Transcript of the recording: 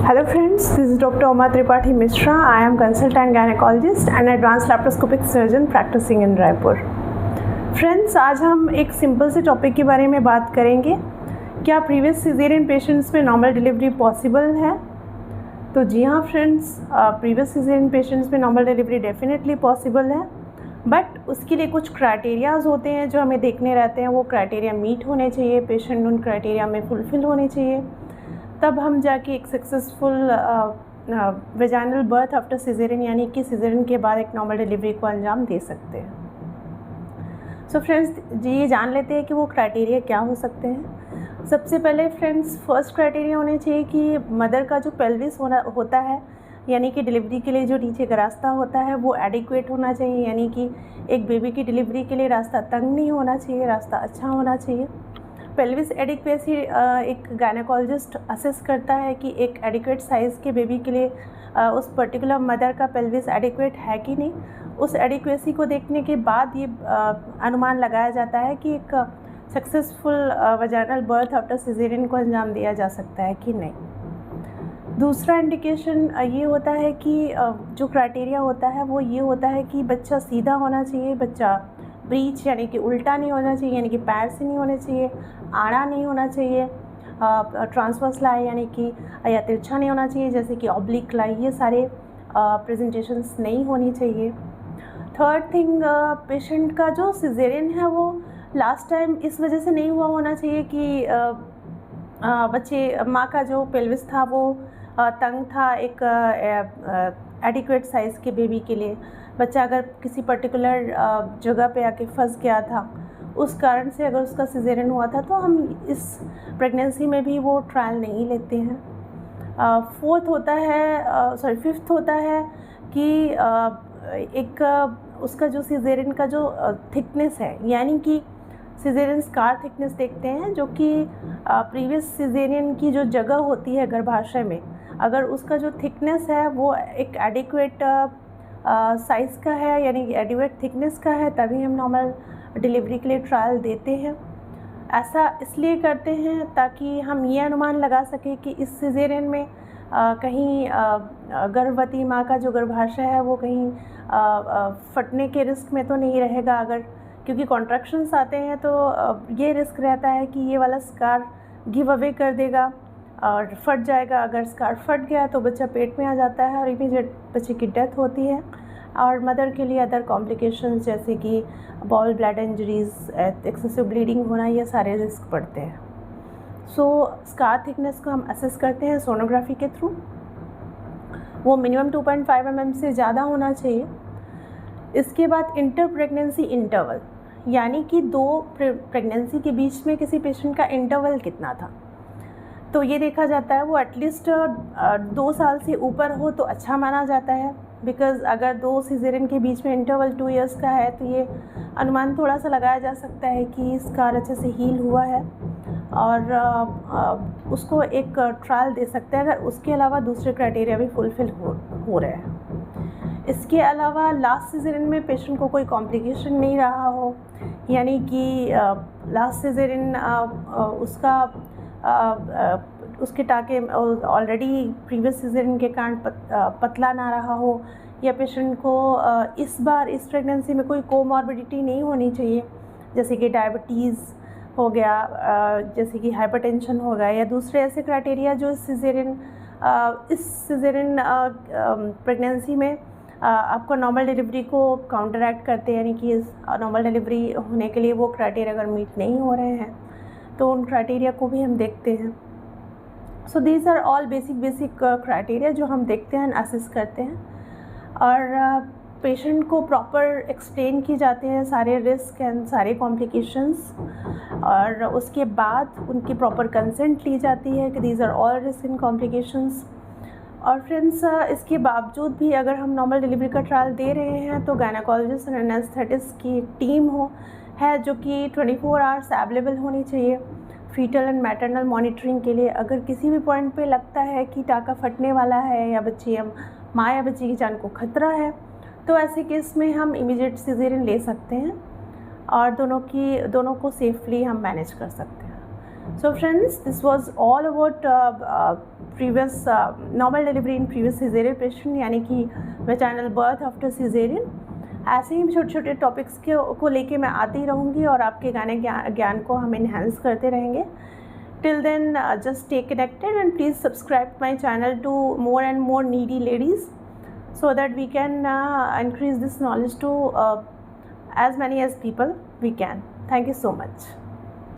Hello friends, this is Dr. Uma Tripathi Mishra. I am consultant gynecologist and advanced laparoscopic surgeon practicing in Raipur. Friends, आज हम एक simple से topic के बारे में बात करेंगे। क्या प्रीवियस सिजेरियन पेशेंट्स में नॉर्मल डिलीवरी पॉसिबल है? तो जी हाँ फ्रेंड्स, प्रीवियस सिजेरियन पेशेंट्स में नॉर्मल डिलीवरी डेफिनेटली पॉसिबल है, बट उसके लिए कुछ क्राइटेरियाज़ होते हैं जो हमें देखने रहते हैं। वो क्राइटेरिया मीट होने चाहिए, पेशेंट उन क्राइटेरिया में फुलफ़िल होने चाहिए, तब हम जाके एक successful vaginal birth after caesarean यानी कि सिजेरियन के बाद एक नॉर्मल डिलीवरी को अंजाम दे सकते हैं। सो फ्रेंड्स, जी ये जान लेते हैं कि वो क्राइटेरिया क्या हो सकते हैं। सबसे पहले फ्रेंड्स, फर्स्ट क्राइटेरिया होने चाहिए कि मदर का जो पेल्विस होता है यानी कि डिलीवरी के लिए जो नीचे का रास्ता होता है वो एडिक्वेट होना चाहिए, यानी कि एक बेबी की डिलीवरी के लिए रास्ता तंग नहीं होना चाहिए, रास्ता अच्छा होना चाहिए। पेल्विस एडिक्वेसी एक गायनेकोलॉजिस्ट असेस करता है कि एक एडिक्वेट साइज़ के बेबी के लिए उस पर्टिकुलर मदर का पेल्विस एडिक्वेट है कि नहीं। उस एडिक्वेसी को देखने के बाद ये अनुमान लगाया जाता है कि एक successful vaginal birth after caesarean को अंजाम दिया जा सकता है कि नहीं। दूसरा इंडिकेशन ये होता है कि जो क्राइटेरिया होता है वो ये होता है कि बच्चा सीधा होना चाहिए, बच्चा ब्रीच यानी कि उल्टा नहीं होना चाहिए, यानी कि पैर से नहीं होना चाहिए, आड़ा नहीं होना चाहिए, ट्रांसवर्स लाई यानी कि या तिरछा नहीं होना चाहिए जैसे कि ऑब्लिक लाई, ये सारे प्रेजेंटेशंस नहीं होनी चाहिए। थर्ड थिंग, पेशेंट का जो सिजेरियन है वो लास्ट टाइम इस वजह से नहीं हुआ होना चाहिए कि माँ का जो पेल्विस था वो तंग था एक एडिक्वेट साइज़ के बेबी के लिए। बच्चा अगर किसी पर्टिकुलर जगह पे आके फंस गया था, उस कारण से अगर उसका सिजेरियन हुआ था, तो हम इस प्रेगनेंसी में भी वो ट्रायल नहीं लेते हैं। फिफ्थ होता है कि एक उसका जो सिजेरियन का जो थिकनेस है, यानी कि सिजेरियन स्कार थिकनेस देखते हैं, जो कि प्रीवियस सिजेरियन की जो जगह होती है गर्भाशय में, अगर उसका जो थिकनेस है वो एक एडिक्वेट साइज़ का है यानी कि एडिक्वेट थिकनेस का है, तभी हम नॉर्मल डिलीवरी के लिए ट्रायल देते हैं। ऐसा इसलिए करते हैं ताकि हम ये अनुमान लगा सकें कि इस सिजेरियन में कहीं गर्भवती माँ का जो गर्भाशय है वो कहीं फटने के रिस्क में तो नहीं रहेगा। अगर क्योंकि कॉन्ट्रैक्शंस आते हैं तो ये रिस्क रहता है कि ये वाला स्कार गिव अवे कर देगा और फट जाएगा। अगर स्कार फट गया तो बच्चा पेट में आ जाता है और इमीडिएट बच्चे की डेथ होती है, और मदर के लिए अदर कॉम्प्लिकेशंस जैसे कि ball bladder injuries, excessive bleeding होना, ये सारे रिस्क पड़ते हैं। सो स्कार थिकनेस को हम असेस करते हैं सोनोग्राफी के थ्रू। वो मिनिमम 2.5 mm से ज़्यादा होना चाहिए। इसके बाद इंटर प्रेगनेंसी इंटरवल, यानी कि दो प्रेगनेंसी के बीच में किसी पेशेंट का इंटरवल कितना था, तो ये देखा जाता है। वो एटलीस्ट 2 साल से ऊपर हो तो अच्छा माना जाता है, बिकॉज़ अगर 2 सिजेरियन के बीच में इंटरवल 2 इयर्स का है तो ये अनुमान थोड़ा सा लगाया जा सकता है कि स्कार अच्छे से हील हुआ है और उसको एक ट्रायल दे सकते हैं अगर उसके अलावा दूसरे क्राइटेरिया भी फुलफ़िल हो रहे हैं। इसके अलावा लास्ट सिजेरियन में पेशेंट को कोई कॉम्प्लिकेशन नहीं रहा हो, यानी कि लास्ट सिजेरियन उसके टाँके ऑलरेडी प्रीवियस सिजेरियन के कारण पतला ना रहा हो, या पेशेंट को इस बार इस प्रेगनेंसी में कोई कोमॉर्बिडिटी नहीं होनी चाहिए, जैसे कि डायबिटीज़ हो गया, जैसे कि हाइपरटेंशन हो गया, या दूसरे ऐसे क्राइटेरिया जो इस सिजेरियन प्रेगनेंसी में आपको नॉर्मल डिलीवरी को काउंटरैक्ट करते हैं, यानी कि नॉर्मल डिलीवरी होने के लिए वो क्राइटेरिया अगर मीट नहीं हो रहे हैं तो उन क्राइटेरिया को भी हम देखते हैं। So these are all basic criteria जो हम देखते हैं, असेस करते हैं, और पेशेंट को प्रॉपर एक्सप्लेन की जाते हैं सारे रिस्क एंड सारे कॉम्प्लिकेशंस, और उसके बाद उनकी प्रॉपर कंसेंट ली जाती है कि these are all risk and complications. और फ्रेंड्स, इसके बावजूद भी अगर हम नॉर्मल डिलीवरी का ट्रायल दे रहे हैं तो गायनेकोलॉजिस्ट एंड एनेस्थेटिस्ट की टीम है जो कि 24 आवर्स अवेलेबल होनी चाहिए फीटल एंड मैटरनल मॉनिटरिंग के लिए। अगर किसी भी पॉइंट पे लगता है कि टाँका फटने वाला है या माँ या बच्ची की जान को खतरा है, तो ऐसे केस में हम इमीडिएट सिजेरियन ले सकते हैं और दोनों को सेफली हम मैनेज कर सकते हैं। So friends, this was all about previous normal delivery in previous cesarean patient, यानी कि maternal birth after cesarean. ऐसे ही छोटे छोटे टॉपिक्स को लेके मैं आती रहूँगी और आपके ज्ञान को हम इन्हेंस करते रहेंगे. Till then, just stay connected and please subscribe my channel to more and more needy ladies so that we can increase this knowledge to as many as people we can. Thank you so much.